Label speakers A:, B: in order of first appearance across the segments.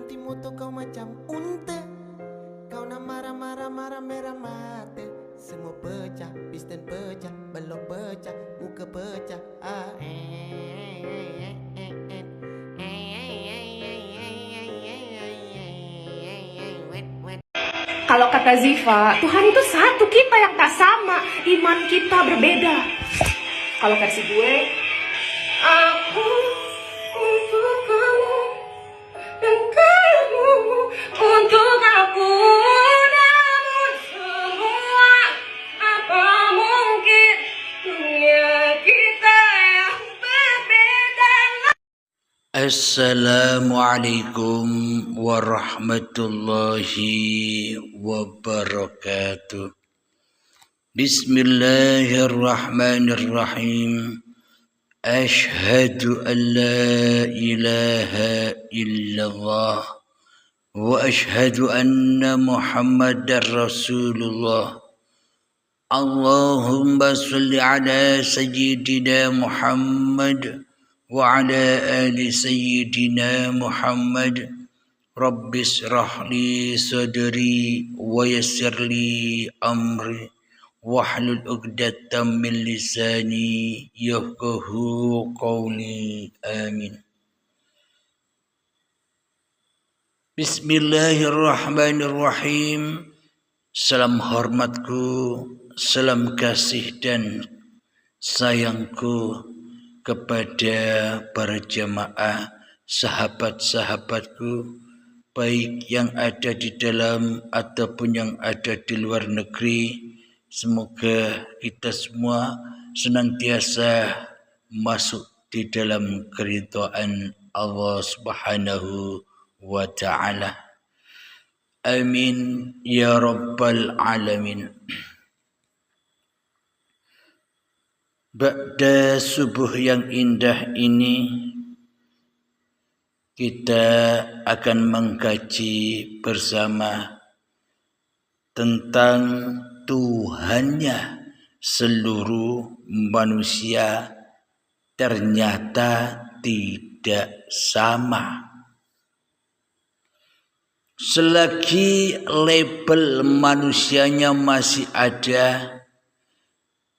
A: ultimo tuh kau macam unta. Kau nak marah-marah merah mata. Semua pecah, pisten pecah, belok pecah, muka pecah.
B: Kalau kata Ziva, Tuhan itu satu, kita yang tak sama, iman kita berbeda. Kalau versi gue, aku untuk kamu dan kamu untuk aku. Namun semua apa mungkin dunia kita yang berbeda.
C: Assalamualaikum warahmatullahi wabarakatuh. Bismillahirrahmanirrahim. Ashhadu an la ilaha illallah wa ashhadu anna Muhammadar Rasulullah. Allahumma salli ala sayyidina Muhammad wa ala ali sayyidina Muhammad. Rabbis rahli sadri wa yassirli amri wahlul 'uqdatam min lisani yafqahu qawli. Amin. Bismillahirrahmanirrahim. Salam hormatku, salam kasih dan sayangku kepada para jamaah, sahabat-sahabatku, baik yang ada di dalam ataupun yang ada di luar negeri. Semoga kita semua senantiasa masuk di dalam keridhaan Allah Subhanahu wa ta'ala. Amin ya rabbal alamin. Ba'da subuh yang indah ini, kita akan mengkaji bersama tentang Tuhannya seluruh manusia ternyata tidak sama. Selagi label manusianya masih ada,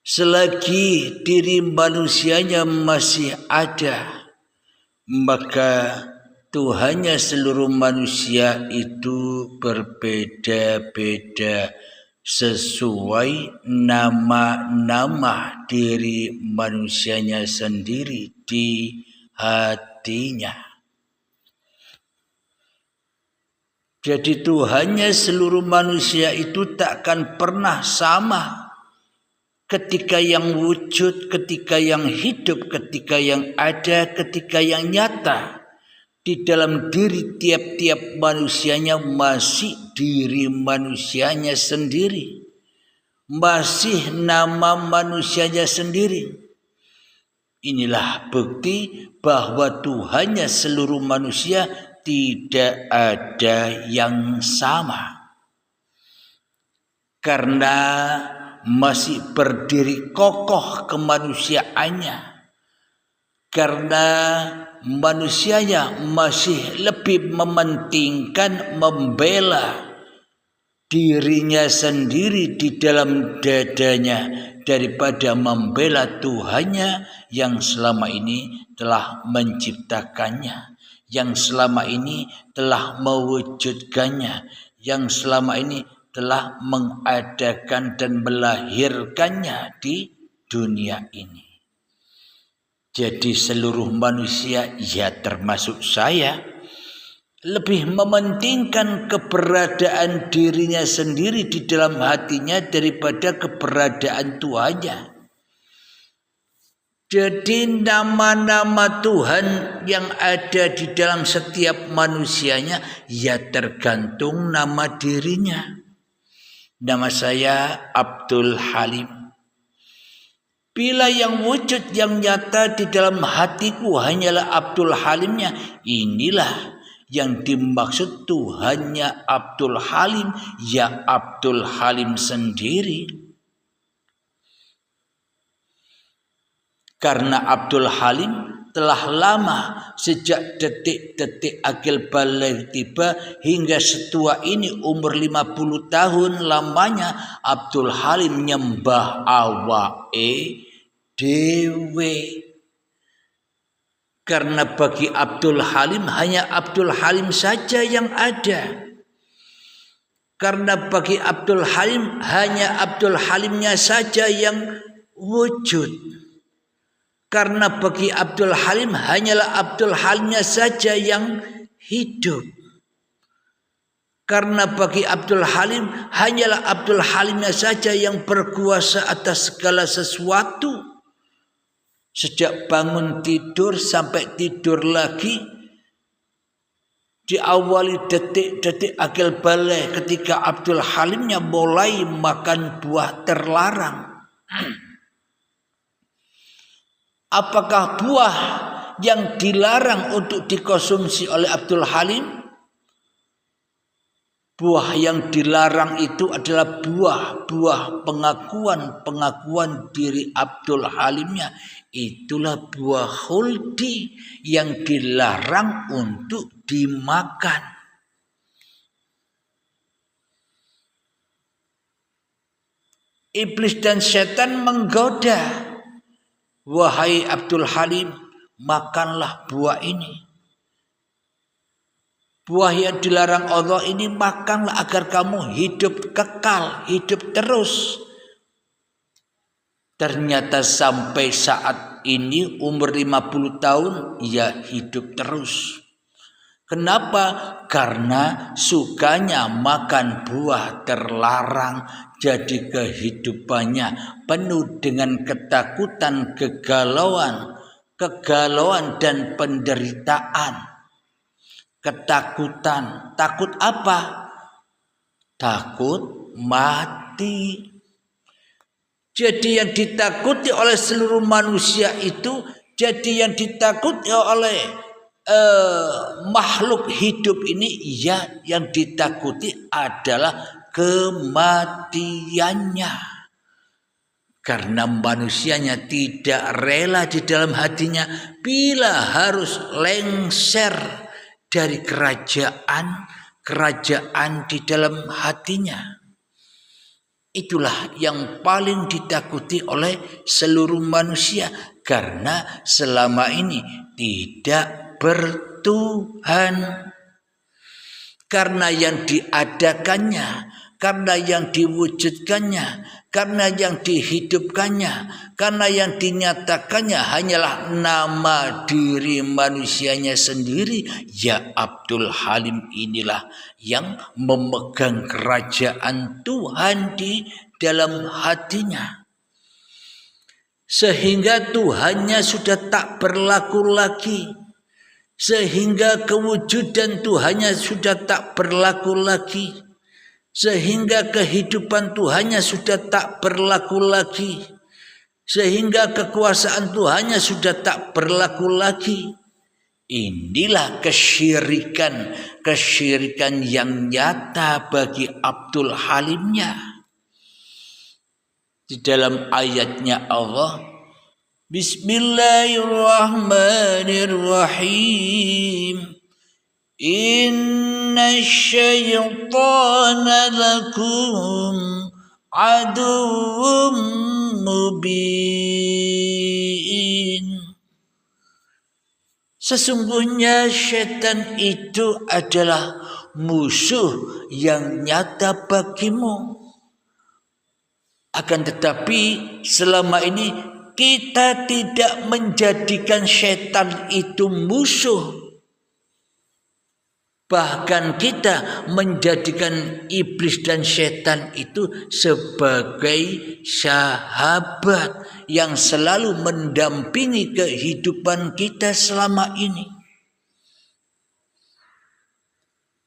C: selagi diri manusianya masih ada, maka Tuhannya seluruh manusia itu berbeda-beda sesuai nama-nama diri manusianya sendiri di hatinya. Jadi Tuhannya seluruh manusia itu takkan pernah sama. Ketika yang wujud, ketika yang hidup, ketika yang ada, ketika yang nyata. Di dalam diri tiap-tiap manusianya masih diri manusianya sendiri. Masih nama manusianya sendiri. Inilah bukti bahwa Tuhannya seluruh manusia tidak ada yang sama. Karena masih berdiri kokoh kemanusiaannya. Karena manusianya masih lebih mementingkan membela dirinya sendiri di dalam dadanya daripada membela Tuhannya yang selama ini telah menciptakannya, yang selama ini telah mewujudkannya, yang selama ini telah mengadakan dan melahirkannya di dunia ini. Jadi seluruh manusia, ya termasuk saya, lebih mementingkan keberadaan dirinya sendiri di dalam hatinya daripada keberadaan Tuhannya. Jadi nama-nama Tuhan yang ada di dalam setiap manusianya, ya tergantung nama dirinya. Nama saya Abdul Halim. Bila yang wujud yang nyata di dalam hatiku hanyalah Abdul Halimnya, inilah yang dimaksud Tuhannya Abdul Halim, ya Abdul Halim sendiri. Karena Abdul Halim telah lama sejak detik-detik akil balik tiba hingga setua ini umur 50 tahun lamanya Abdul Halim nyembah awake dewe. Karena bagi Abdul Halim hanya Abdul Halim saja yang ada. Karena bagi Abdul Halim hanya Abdul Halimnya saja yang wujud. Karena bagi Abdul Halim hanyalah Abdul Halimnya saja yang hidup. Karena bagi Abdul Halim hanyalah Abdul Halimnya saja yang berkuasa atas segala sesuatu. Sejak bangun tidur sampai tidur lagi, diawali detik-detik akil balik ketika Abdul Halimnya mulai makan buah terlarang. Apakah buah yang dilarang untuk dikonsumsi oleh Abdul Halim? Buah yang dilarang itu adalah buah pengakuan diri Abdul Halimnya. Itulah buah khuldi yang dilarang untuk dimakan. Iblis dan setan menggoda, wahai Abdul Halim, makanlah buah ini. Buah yang dilarang Allah ini makanlah agar kamu hidup kekal, hidup terus. Ternyata sampai saat ini umur 50 tahun ia hidup terus. Kenapa? Karena sukanya makan buah terlarang. Jadi kehidupannya penuh dengan ketakutan, kegalauan dan penderitaan. Ketakutan. Takut apa? Takut mati. Jadi yang ditakuti oleh seluruh manusia itu, jadi yang ditakuti oleh makhluk hidup ini, ya yang ditakuti adalah kematiannya. Karena manusianya tidak rela di dalam hatinya bila harus lengser dari kerajaan di dalam hatinya. Itulah yang paling ditakuti oleh seluruh manusia. Karena selama ini tidak bertuhan. Karena yang diadakannya, karena yang diwujudkannya, karena yang dihidupkannya, karena yang dinyatakannya hanyalah nama diri manusianya sendiri. Ya Abdul Halim inilah yang memegang kerajaan Tuhan di dalam hatinya. Sehingga Tuhannya sudah tak berlaku lagi. Sehingga kewujudan Tuhannya sudah tak berlaku lagi. Sehingga kehidupan Tuhannya sudah tak berlaku lagi. Sehingga kekuasaan Tuhannya sudah tak berlaku lagi. Inilah kesyirikan yang nyata bagi Abdul Halimnya. Di dalam ayatnya Allah, Bismillahirrahmanirrahim. Inna syaitana lakum aduwwum mubin. Sesungguhnya syaitan itu adalah musuh yang nyata bagimu. Akan tetapi selama ini kita tidak menjadikan syaitan itu musuh. Bahkan kita menjadikan iblis dan syaitan itu sebagai sahabat yang selalu mendampingi kehidupan kita selama ini.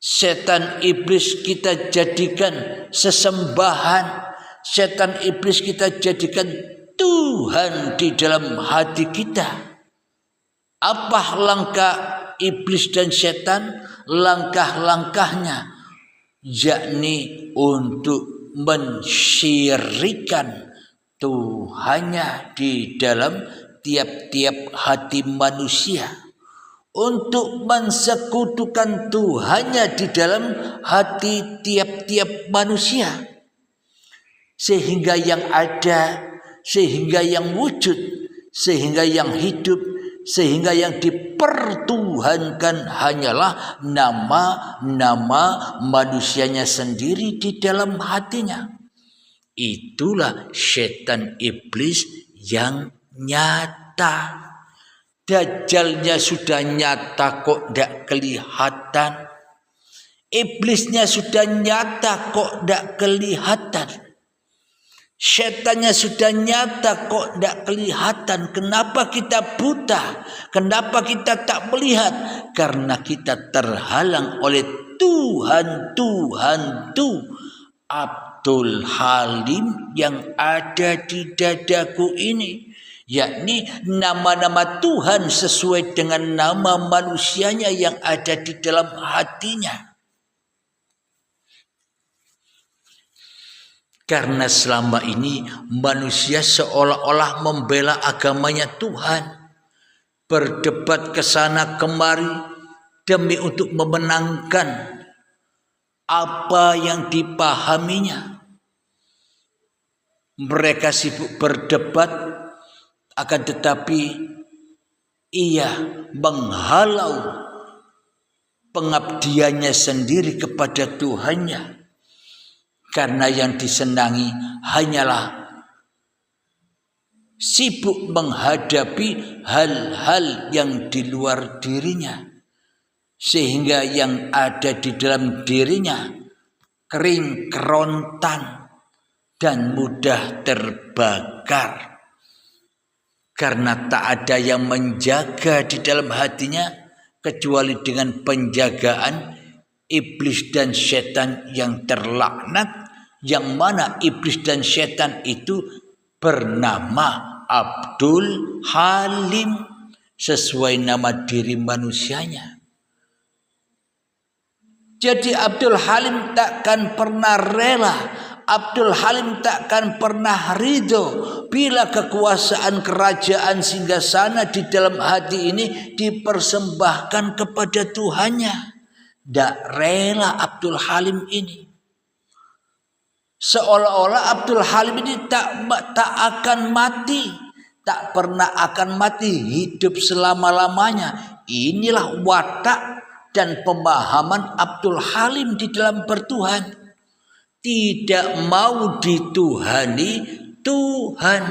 C: Setan iblis kita jadikan sesembahan. Setan iblis kita jadikan Tuhan di dalam hati kita. Apa langkah iblis dan setan? Langkah-langkahnya yakni untuk mensyirikkan Tuhannya di dalam tiap-tiap hati manusia untuk mensekutukan Tuhannya di dalam hati tiap-tiap manusia, sehingga yang ada, sehingga yang wujud, sehingga yang hidup, sehingga yang dipertuhankan hanyalah nama-nama manusianya sendiri di dalam hatinya. Itulah setan iblis yang nyata. Dajjalnya sudah nyata kok tidak kelihatan. Iblisnya sudah nyata kok tidak kelihatan. Setannya sudah nyata kok tidak kelihatan. Kenapa kita buta? Kenapa kita tak melihat? Karena kita terhalang oleh Tuhan Abdul Halim yang ada di dadaku ini. Yakni nama-nama Tuhan sesuai dengan nama manusianya yang ada di dalam hatinya. Karena selama ini manusia seolah-olah membela agamanya Tuhan, berdebat ke sana kemari demi untuk memenangkan apa yang dipahaminya. Mereka sibuk berdebat, akan tetapi ia menghalau pengabdiannya sendiri kepada Tuhannya. Karena yang disenangi hanyalah sibuk menghadapi hal-hal yang di luar dirinya. Sehingga yang ada di dalam dirinya kering kerontang dan mudah terbakar. Karena tak ada yang menjaga di dalam hatinya kecuali dengan penjagaan iblis dan setan yang terlaknat, yang mana iblis dan setan itu bernama Abdul Halim sesuai nama diri manusianya. Jadi Abdul Halim takkan pernah rela, Abdul Halim takkan pernah ridho bila kekuasaan kerajaan singgasana di dalam hati ini dipersembahkan kepada Tuhannya. Tidak rela Abdul Halim ini. Seolah-olah Abdul Halim ini tak akan mati, tak pernah akan mati, hidup selama-lamanya. Inilah watak dan pemahaman Abdul Halim di dalam bertuhan. Tidak mau dituhani Tuhan.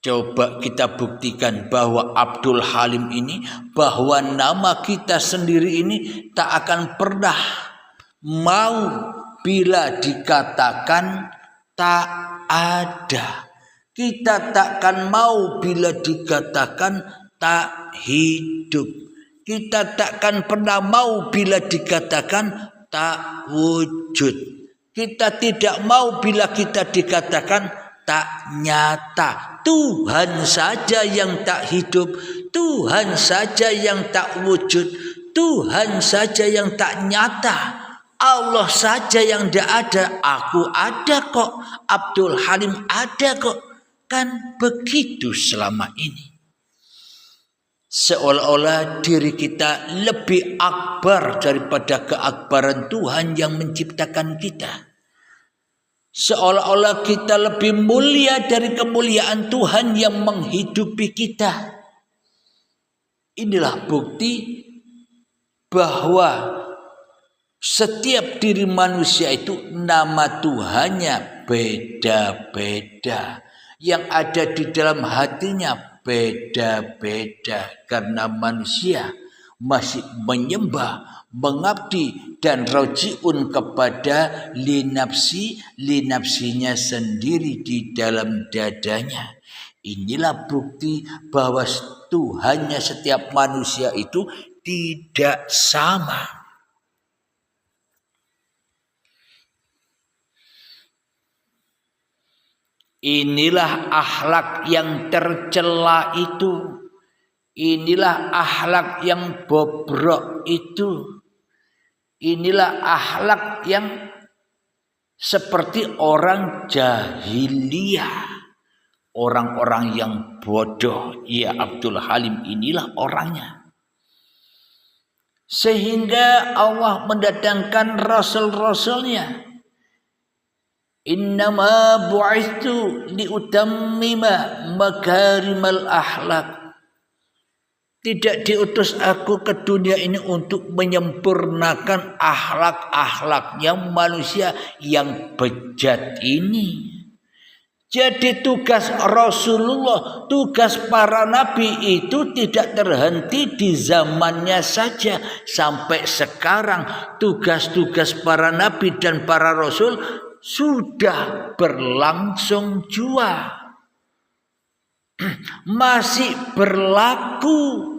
C: Coba kita buktikan bahwa Abdul Halim ini, bahwa nama kita sendiri ini tak akan pernah mau bila dikatakan tak ada. Kita takkan mau bila dikatakan tak hidup. Kita takkan pernah mau bila dikatakan tak wujud. Kita tidak mau bila kita dikatakan tak nyata. Tuhan saja yang tak hidup, Tuhan saja yang tak wujud, Tuhan saja yang tak nyata. Allah saja yang tidak ada. Aku ada kok, Abdul Halim ada kok. Kan begitu selama ini. Seolah-olah diri kita lebih akbar daripada keakbaran Tuhan yang menciptakan kita. Seolah-olah kita lebih mulia dari kemuliaan Tuhan yang menghidupi kita. Inilah bukti bahwa setiap diri manusia itu nama Tuhannya beda-beda. Yang ada di dalam hatinya beda-beda. Karena manusia masih menyembah, mengabdi dan rojiun kepada linapsinya sendiri di dalam dadanya. Inilah bukti bahwa Tuhannya setiap manusia itu tidak sama. Inilah akhlak yang tercela itu. Inilah akhlak yang bobrok itu. Inilah akhlak yang seperti orang jahiliyah. orang-orang yang bodoh. Ya, Abdul Halim inilah orangnya. Sehingga Allah mendatangkan rasul-rasulnya. Innama bu'ithu liutammima makarimal akhlak. Tidak diutus aku ke dunia ini untuk menyempurnakan akhlak-akhlaknya manusia yang bejat ini. Jadi tugas Rasulullah, tugas para nabi itu tidak terhenti di zamannya saja. Sampai sekarang tugas-tugas para nabi dan para rasul sudah berlangsung jua. Masih berlaku.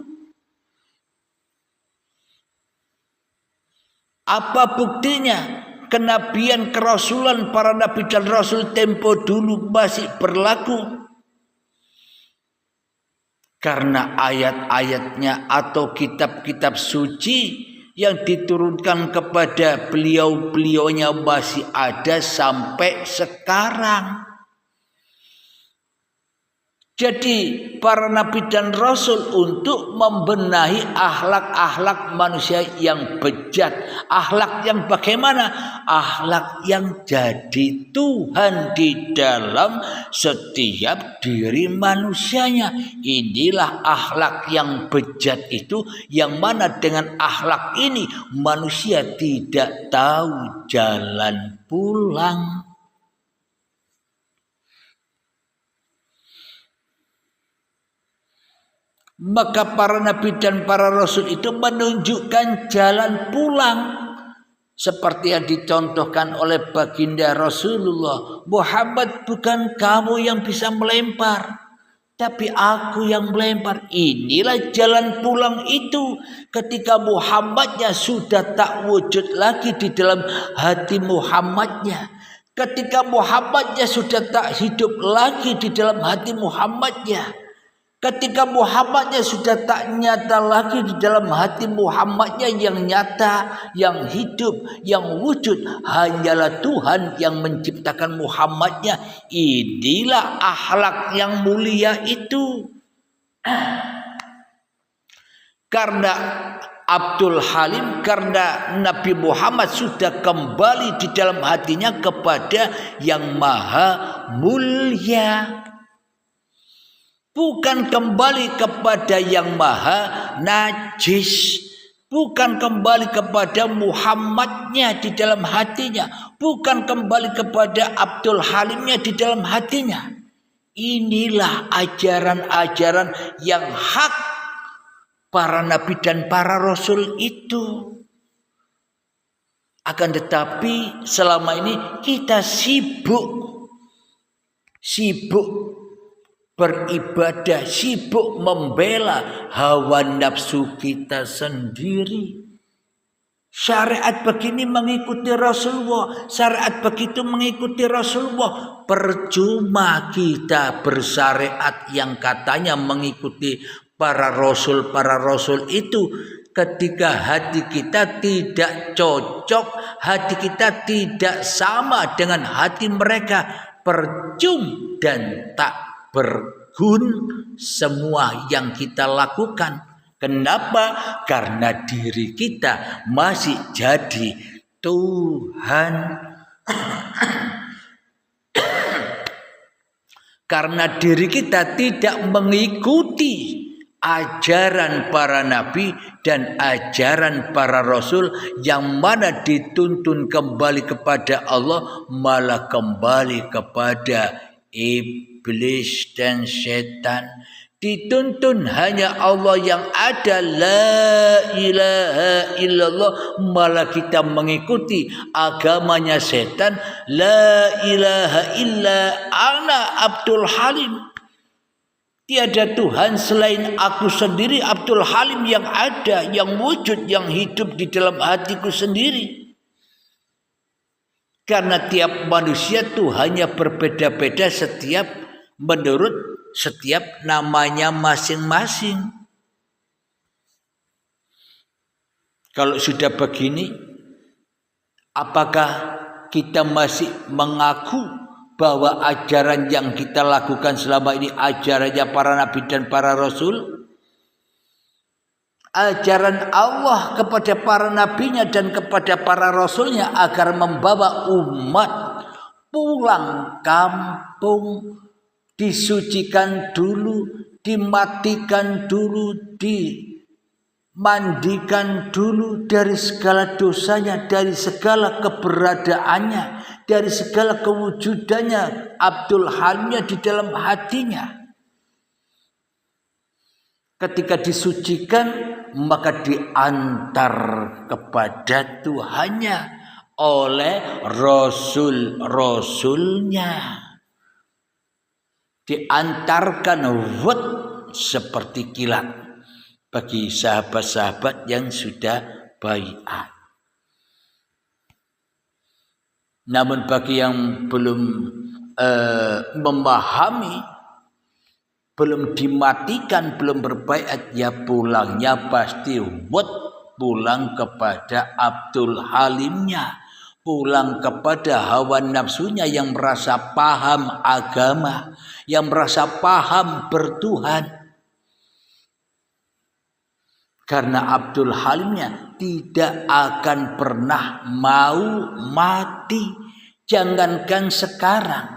C: Apa buktinya? Kenabian, kerasulan para nabi dan rasul tempo dulu masih berlaku. Karena ayat-ayatnya atau kitab-kitab suci yang diturunkan kepada beliau-beliaunya masih ada sampai sekarang. Jadi para nabi dan rasul untuk membenahi akhlak-akhlak manusia yang bejat. Akhlak yang bagaimana? Akhlak yang jadi Tuhan di dalam setiap diri manusianya. Inilah akhlak yang bejat itu, yang mana dengan akhlak ini manusia tidak tahu jalan pulang. Maka para nabi dan para rasul itu menunjukkan jalan pulang. Seperti yang dicontohkan oleh baginda Rasulullah. Muhammad, bukan kamu yang bisa melempar, tapi aku yang melempar. Inilah jalan pulang itu. Ketika Muhammadnya sudah tak wujud lagi di dalam hati Muhammadnya. Ketika Muhammadnya sudah tak hidup lagi di dalam hati Muhammadnya. Ketika Muhammadnya sudah tak nyata lagi di dalam hati Muhammadnya, yang nyata, yang hidup, yang wujud hanyalah Tuhan yang menciptakan Muhammadnya. Inilah akhlak yang mulia itu. Karena Abdul Halim, karena Nabi Muhammad sudah kembali di dalam hatinya kepada yang maha mulia. Bukan kembali kepada yang maha najis. Bukan kembali kepada Muhammadnya di dalam hatinya. Bukan kembali kepada Abdul Halimnya di dalam hatinya. Inilah ajaran-ajaran yang hak para nabi dan para rasul itu. Akan tetapi selama ini kita sibuk beribadah, sibuk membela hawa nafsu kita sendiri. Syariat begini mengikuti Rasulullah, syariat begitu mengikuti Rasulullah. Percuma kita bersyariat yang katanya mengikuti para rasul itu, ketika hati kita tidak cocok, hati kita tidak sama dengan hati mereka. Percuma dan tak bergun semua yang kita lakukan. Kenapa? Karena diri kita masih jadi Tuhan. Karena diri kita tidak mengikuti ajaran para nabi dan ajaran para rasul, yang mana dituntun kembali kepada Allah, malah kembali kepada iblis dan setan. Dituntun hanya Allah yang ada, la ilaha illallah, malah kita mengikuti agamanya setan, la ilaha illa ana Abdul Halim. Tiada Tuhan selain aku sendiri, Abdul Halim, yang ada, yang wujud, yang hidup di dalam hatiku sendiri. Karena tiap manusia Tuhannya berbeda-beda menurut setiap namanya masing-masing. Kalau sudah begini, apakah kita masih mengaku bahwa ajaran yang kita lakukan selama ini ajarannya para nabi dan para rasul? Ajaran Allah kepada para nabinya dan kepada para rasulnya agar membawa umat pulang kampung, disucikan dulu, dimatikan dulu, dimandikan dulu dari segala dosanya, dari segala keberadaannya, dari segala kewujudannya, Abdul Halimnya di dalam hatinya. Ketika disucikan, maka diantar kepada Tuhannya oleh Rasul-Rasulnya. Diantarkan seperti kilat bagi sahabat-sahabat yang sudah baiat. Namun bagi yang belum memahami, belum dimatikan, belum berbaiat, ya pulangnya pasti pulang kepada Abdul Halimnya, pulang kepada hawa nafsunya yang merasa paham agama, yang merasa paham bertuhan. Karena Abdul Halimnya tidak akan pernah mau mati, jangankan sekarang.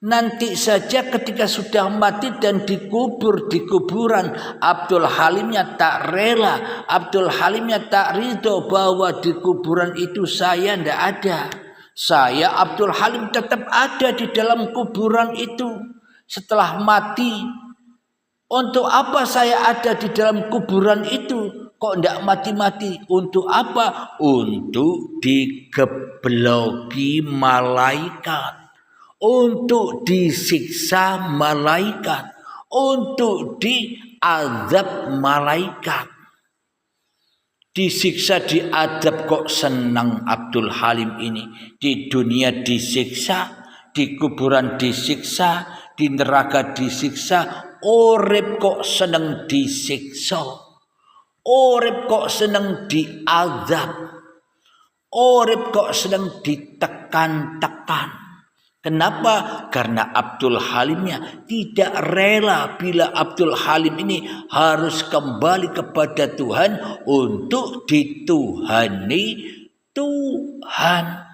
C: Nanti saja ketika sudah mati dan dikubur di kuburan, Abdul Halimnya tak rela, Abdul Halimnya tak ridho bahwa di kuburan itu saya tidak ada. Saya Abdul Halim tetap ada di dalam kuburan itu setelah mati. Untuk apa saya ada di dalam kuburan itu? Kok tidak mati-mati? Untuk apa? Untuk digebloki malaikat, untuk disiksa malaikat, untuk diazab malaikat. Disiksa, diazab, kok senang Abdul Halim ini. Di dunia disiksa, di kuburan disiksa, di neraka disiksa. Urip kok senang disiksa, urip kok senang diazab, urip kok senang ditekan-tekan. Kenapa? Karena Abdul Halimnya tidak rela bila Abdul Halim ini harus kembali kepada Tuhan untuk dituhani Tuhan.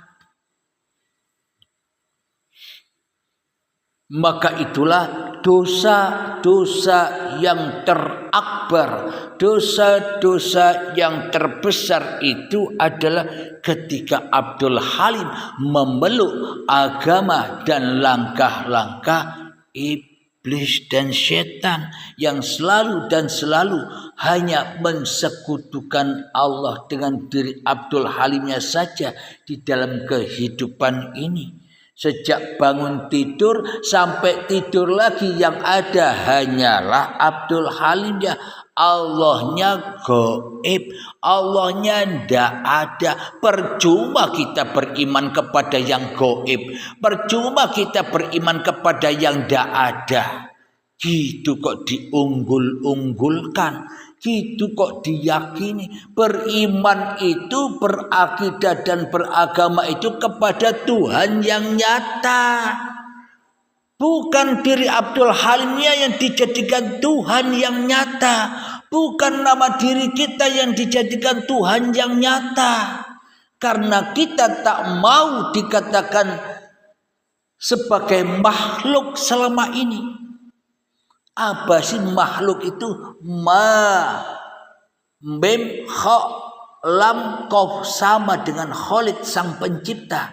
C: Maka itulah dosa-dosa yang terakbar, dosa-dosa yang terbesar itu adalah ketika Abdul Halim memeluk agama dan langkah-langkah iblis dan setan yang selalu dan selalu hanya mensekutukan Allah dengan diri Abdul Halimnya saja di dalam kehidupan ini. Sejak bangun tidur sampai tidur lagi yang ada hanyalah Abdul Halimnya. Allahnya gaib, Allahnya ndak ada. Percuma kita beriman kepada yang gaib, percuma kita beriman kepada yang ndak ada. Gitu kok diunggul-unggulkan, gitu kok diyakini. Beriman itu, berakidah dan beragama itu kepada Tuhan yang nyata, bukan diri Abdul Halimnya yang dijadikan Tuhan yang nyata, bukan nama diri kita yang dijadikan Tuhan yang nyata. Karena kita tak mau dikatakan sebagai makhluk selama ini. Apa sih makhluk itu? Ma, mim, kha, lam, qaf, sama dengan Khalid sang pencipta.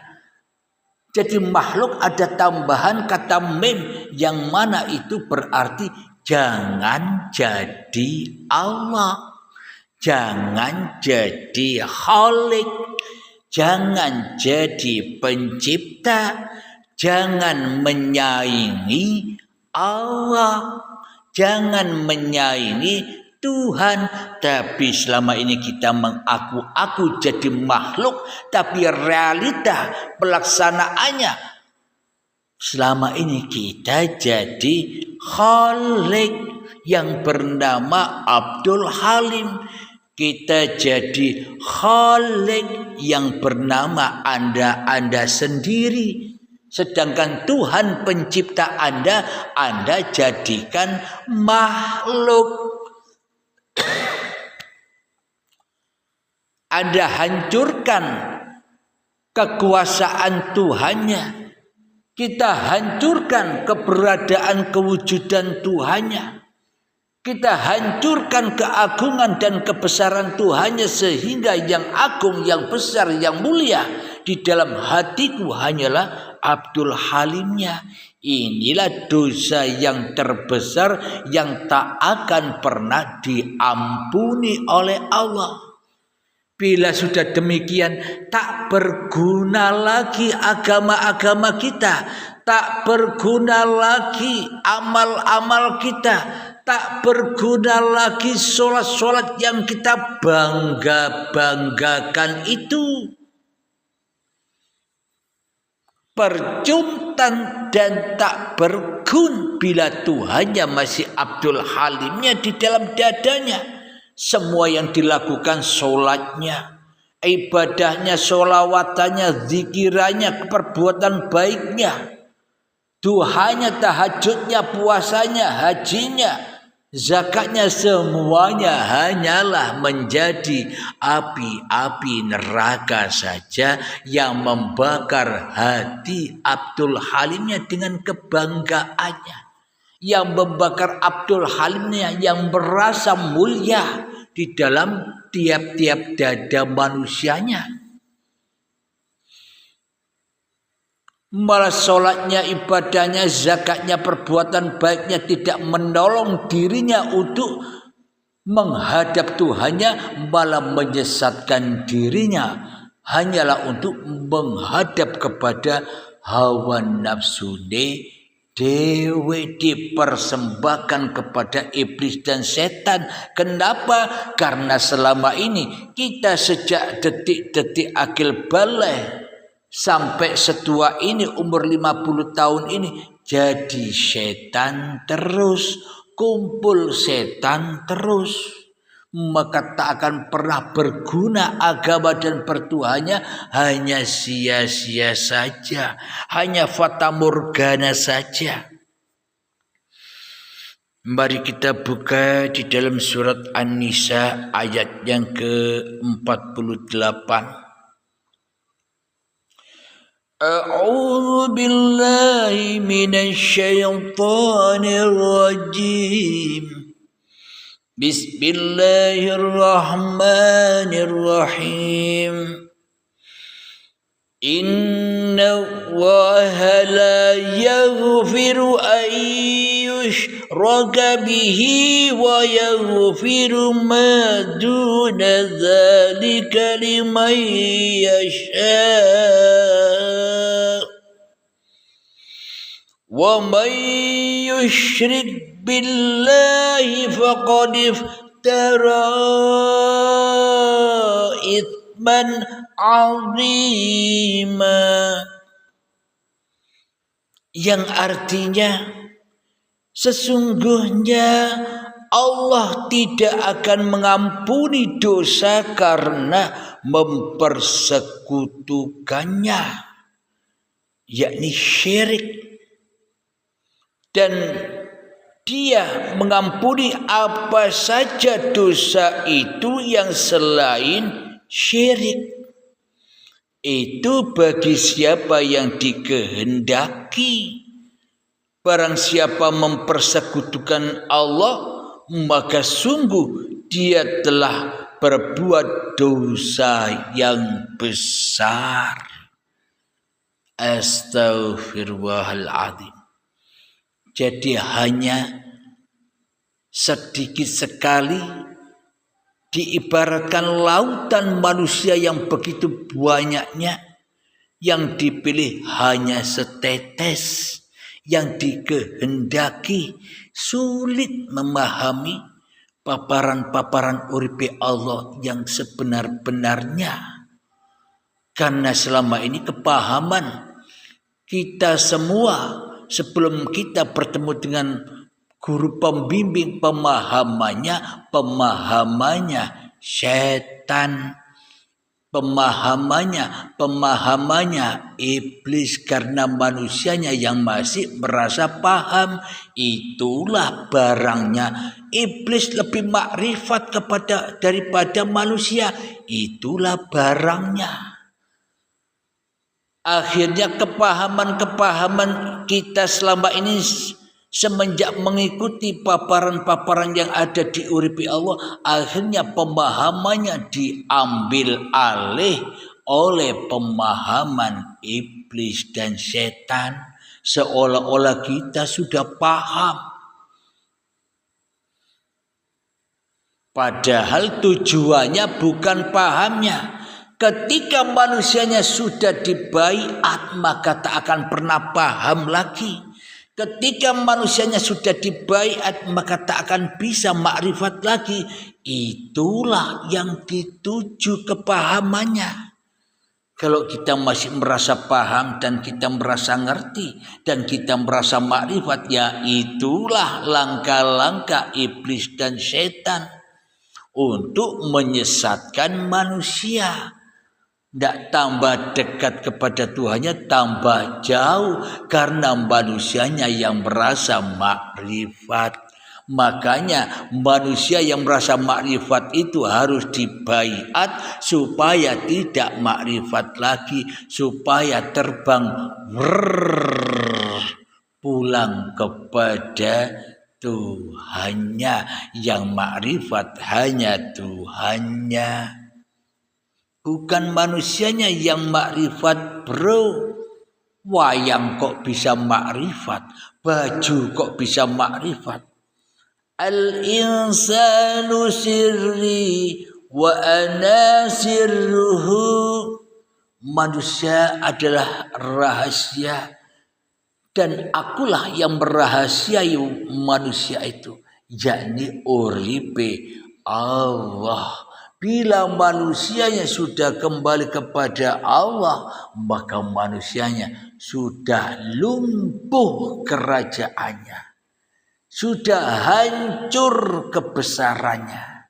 C: Jadi makhluk ada tambahan kata mim yang mana itu berarti jangan jadi Allah, jangan jadi Khalik, jangan jadi pencipta, jangan menyaingi Allah, jangan menyaingi Tuhan. Tapi selama ini kita mengaku-aku jadi makhluk, tapi realita pelaksanaannya selama ini kita jadi Khalik yang bernama Abdul Halim. Kita jadi Khalik yang bernama Anda sendiri. Sedangkan Tuhan pencipta Anda jadikan makhluk. Anda hancurkan kekuasaan Tuhannya. Kita hancurkan keberadaan kewujudan Tuhannya. Kita hancurkan keagungan dan kebesaran Tuhannya, sehingga yang agung, yang besar, yang mulia di dalam hatiku hanyalah Abdul Halimnya. Inilah dosa yang terbesar yang tak akan pernah diampuni oleh Allah. Bila sudah demikian, tak berguna lagi agama-agama kita, tak berguna lagi amal-amal kita, tak berguna lagi sholat-sholat yang kita bangga-banggakan itu. Percuma dan tak bergun bila Tuhannya masih Abdul Halimnya di dalam dadanya. Semua yang dilakukan, sholatnya, ibadahnya, sholawatannya, zikirannya, perbuatan baiknya, duhanya, tahajudnya, puasanya, hajinya, zakatnya, semuanya hanyalah menjadi api-api neraka saja yang membakar hati Abdul Halimnya dengan kebanggaannya, yang membakar Abdul Halimnya yang merasa mulia di dalam tiap-tiap dada manusianya. Malah sholatnya, ibadahnya, zakatnya, perbuatan baiknya tidak menolong dirinya untuk menghadap Tuhannya, malah menyesatkan dirinya hanyalah untuk menghadap kepada hawa nafsu dewe, dipersembahkan kepada iblis dan setan. Kenapa? Karena selama ini kita sejak detik-detik akil balik sampai setua ini, umur 50 tahun ini, jadi setan terus, kumpul setan terus. Maka tak akan pernah berguna agama dan pertuhannya, hanya sia-sia saja, hanya fata morgana saja. Mari kita buka di dalam surat An-Nisa ayat yang ke-48. A'udzu billahi minasy syaithanir rajim. Bismillahirrahmanirrahim. Inna Allaha la yaghfiru an yushraka bihi wa yaghfiru ma duna dzalika liman yasha. Wa man yushrik billahi faqad iftara itsman 'azima. Yang artinya, sesungguhnya Allah tidak akan mengampuni dosa karena mempersekutukannya, yakni syirik. Dan Dia mengampuni apa saja dosa itu yang selain syirik. Itu bagi siapa yang dikehendaki. Barang siapa mempersekutukan Allah, maka sungguh dia telah berbuat dosa yang besar. Astaghfirullahaladzim. Jadi hanya sedikit sekali, diibaratkan lautan manusia yang begitu banyaknya, yang dipilih hanya setetes, yang dikehendaki. Sulit memahami paparan-paparan uripe Allah yang sebenar-benarnya. Karena selama ini kepahaman kita semua, sebelum kita bertemu dengan guru pembimbing, pemahamannya setan. pemahamannya iblis karena manusianya yang masih merasa paham. Itulah barangnya. Iblis lebih makrifat daripada manusia. Itulah barangnya. Akhirnya kepahaman kita selama ini semenjak mengikuti paparan-paparan yang ada di uripi Allah, akhirnya pemahamannya diambil alih oleh pemahaman iblis dan setan. Seolah-olah kita sudah paham. Padahal tujuannya bukan pahamnya. Ketika manusianya sudah dibaiat, maka tak akan pernah paham lagi. Ketika manusianya sudah dibaiat, maka tak akan bisa makrifat lagi. Itulah yang dituju kepahamannya. Kalau kita masih merasa paham dan kita merasa ngerti dan kita merasa makrifat, ya itulah langkah-langkah iblis dan setan untuk menyesatkan manusia. Tidak tambah dekat kepada Tuhannya, tambah jauh karena manusianya yang merasa makrifat. Makanya manusia yang merasa makrifat itu harus dibaiat supaya tidak makrifat lagi, supaya terbang pulang kepada Tuhannya, yang makrifat hanya Tuhannya. Bukan manusianya yang makrifat, bro. Wayang kok bisa makrifat, baju kok bisa makrifat. Al-insanu sirri wa ana sirruhu. Manusia adalah rahasia dan akulah yang merahasiai manusia itu, yakni uripe Allah. Bila manusianya sudah kembali kepada Allah, maka manusianya sudah lumpuh kerajaannya, sudah hancur kebesarannya,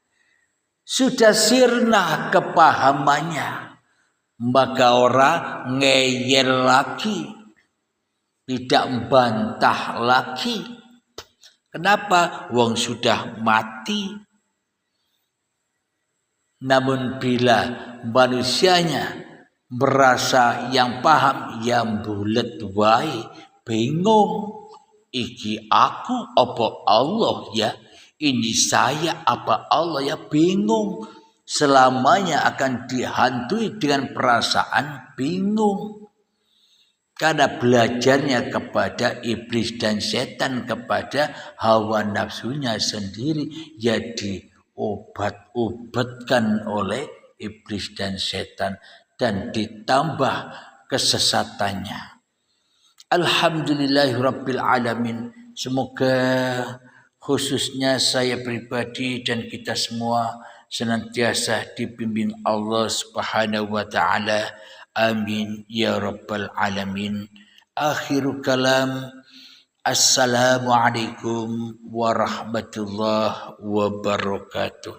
C: sudah sirna kepahamannya. Maka orang ngeyel lagi, tidak bantah lagi. Kenapa? Wong sudah mati. Namun bila manusianya merasa yang paham, yang bulet wae, bingung, iki aku apa Allah ya, ini saya apa Allah ya, bingung, selamanya akan dihantui dengan perasaan bingung. Karena belajarnya kepada iblis dan setan, kepada hawa nafsunya sendiri, jadi obat-obatkan oleh iblis dan setan dan ditambah kesesatannya. Alhamdulillahirabbil alamin. Semoga khususnya saya pribadi dan kita semua senantiasa dibimbing Allah Subhanahu wa taala. Amin ya rabbal alamin. Akhiru kalam. Assalamualaikum warahmatullahi wabarakatuh.